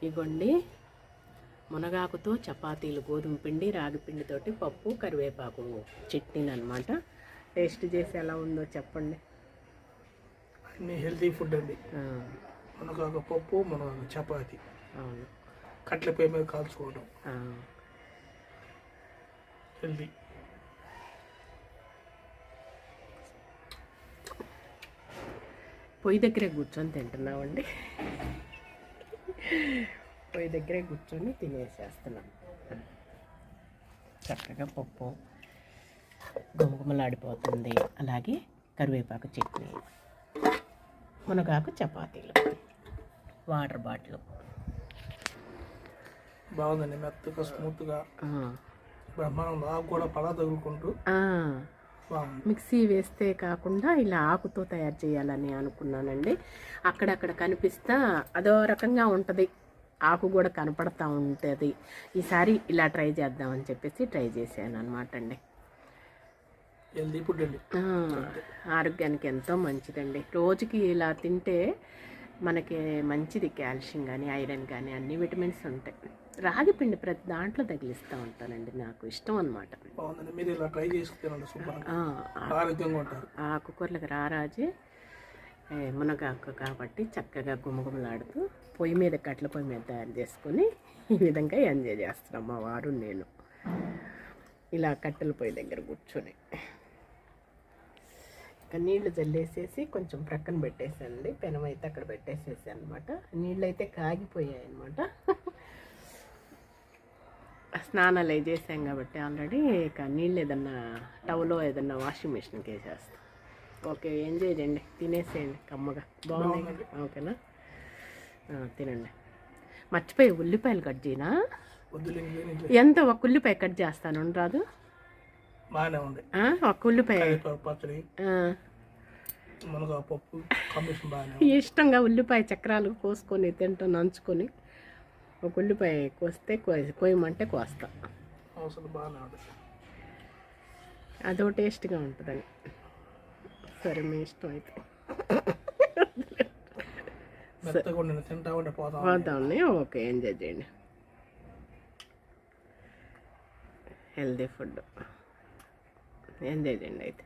ఇగోండి మునగాకుతో చపాతీలు, గోధుమ పిండి, రాగి పిండితోటి పప్పు, కరివేపాకు చట్నీని అనమాట. టేస్ట్ చేసి ఎలా ఉందో చెప్పండి. అన్ని హెల్తీ ఫుడ్ అండి. మునగాకు పప్పు, మునగాకు చపాతీ. అవును, కట్ల పొయ్యి మీద కాల్చుకోవడం హెల్తీ. పొయ్యి దగ్గరే కూర్చొని తింటున్నామండి. పొయ్యి దగ్గరే కూర్చొని తినేసేస్తున్నాం. చక్కగా పప్పు గుమగుమలాడిపోతుంది. అలాగే కరివేపాకు చట్నీ, మునగాకు చపాతీలు, వాటర్ బాటిల్. బాగుందండి, మెత్తగా స్మూత్గా బ్రహ్మాండం. ఆకు కూడా పలా తగులుకుంటూ మిక్సీ వేస్తే కాకుండా ఇలా ఆకుతో తయారు చేయాలని అనుకున్నానండి. అక్కడక్కడ కనిపిస్తా అదో రకంగా ఉంటుంది, ఆకు కూడా కనపడతా ఉంటుంది. ఈసారి ఇలా ట్రై చేద్దామని చెప్పేసి ట్రై చేశాను అనమాట అండి. హెల్తీ ఫుడ్ అండి, ఆరోగ్యానికి ఎంతో మంచిదండి. రోజుకి ఇలా తింటే మనకి మంచిది. కాల్షియం కానీ, ఐరన్ కానీ అన్ని విటమిన్స్ ఉంటాయి. రాగి పిండి ప్రతి దాంట్లో తగిలిస్తూ ఉంటానండి, నాకు ఇష్టం అనమాట. ఆకుకూరలకు రారాజే మునగాకు కాబట్టి చక్కగా గుమగుమలాడుతూ పొయ్యి మీద, కట్ల పొయ్యి మీద తయారు చేసుకొని ఈ విధంగా ఎంజాయ్ చేస్తున్నాం మా వారు నేను. ఇలా కట్టెల పొయ్యి దగ్గర కూర్చొని ఇంకా నీళ్లు జల్లేసేసి కొంచెం ప్రక్కన పెట్టేసానండి. పెనం అయితే అక్కడ పెట్టేసేసి అనమాట. నీళ్ళు అయితే కాగిపోయాయి అనమాట. స్నానాలు అవి చేసాం కాబట్టి ఆల్రెడీ. ఇక నీళ్ళు ఏదన్నా టవలో ఏదన్నా వాషింగ్ మిషన్కి వేసేస్తాం. ఓకే, ఎంజాయ్ చేయండి, తినేసేయండి కమ్మగా. బాగుంది, ఓకేనా? తినండి. మర్చిపోయి ఉల్లిపాయలు కట్ చేయనా? ఎంత ఒక ఉల్లిపాయ కట్ చేస్తాను రాదు? ఒక ఉల్లిపాయ ఇష్టంగా ఉల్లిపాయ చక్రాలు కోసుకొని తింటా, నంచుకొని. ఒక ఉల్లిపాయ కోస్తే కోయమంటే కోస్తా. అదో టేస్ట్గా ఉంటుందని. సరే, మీ ఇష్టం అయితే. పోతామని. ఓకే, ఎంజాయ్ చేయండి. హెల్దీ ఫుడ్ ఎంజాయ్ చేయండి అయితే.